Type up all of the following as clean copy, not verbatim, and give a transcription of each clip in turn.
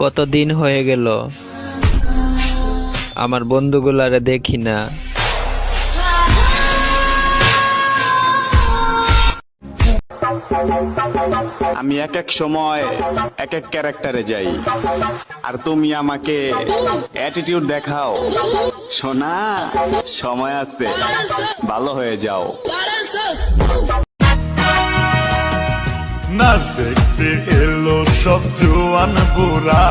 কতদিন হয়ে গেল আমার বন্ধুগুলারে দেখি না। আমি এক এক সময় এক এক ক্যারেক্টারে যাই, আর তুমি আমাকে অ্যাটিটিউড দেখাও। সোনা, সময় আছে, ভালো হয়ে যাও। নাচ দেখতে এলো সব জোয়ান বুড়া,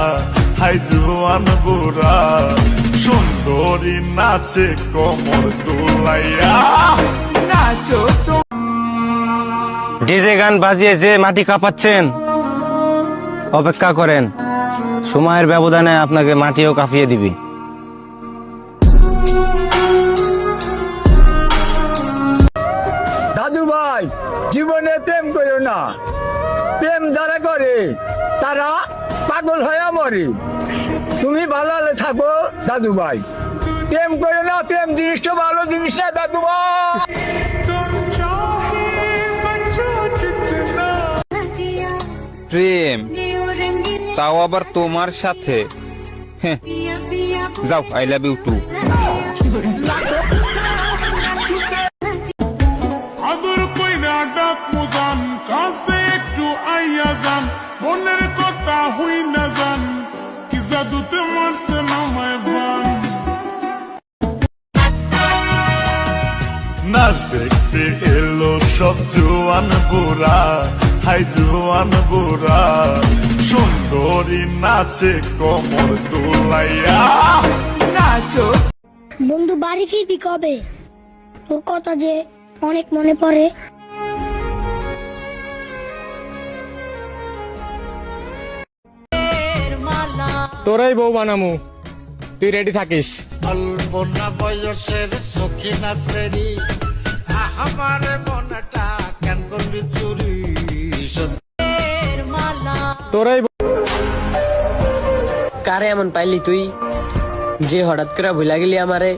হাই জোয়ান বুড়া, সুন্দরী নাচে কোমর দোলাইয়া। নাচো তো। ডিজে গান বাজিয়ে যে মাটি কাঁপাচ্ছেন, অপেক্ষা করেন, সময়ের ব্যবধানে আপনাকে মাটিও কাঁপিয়ে দিবি। দাদু ভাই, জীবনে প্রেম করো না। প্রেম যারা করে তারা পাগল হয়ে মরে। তুমি ভালো থাকো দাদু ভাই, প্রেম করো না। প্রেম জিনিসটা ভালো জিনিস না দাদু ভাই। প্রেম, তাও আবার তোমার সাথে? যাও, আই লাভ ইউ টু। আদর কইরা ডাক মুজান, কাছে একটু আইয়া যান, মনের কথা হই না যান, কি জাদুতে মারছে নামায় বান। নাচ দেখতে এলো সব জোয়ান বুড়া, হাই জোয়ান বুড়া, সুন্দরী নাচে কোমর দোলাইয়া। নাচো। বন্ধু বাড়ি ফিরবি কবে? তোর কথা যে অনেক মনে পড়ে। তোরাই বউ বানামু, তুই রেডি থাকিস। অল্প না বয়সের সখী নাচেরি, আমার মনটা কেন করবি চুরি। তোরাই কারে এমন পাইলি তুই যে হঠাৎ করে ভুলা গেলি আমারে?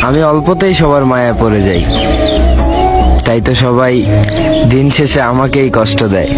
আমি অল্পতেই সবার মায়া পড়ে যাই, তাই তো সবাই দিন শেষে আমাকেই কষ্ট দেয়।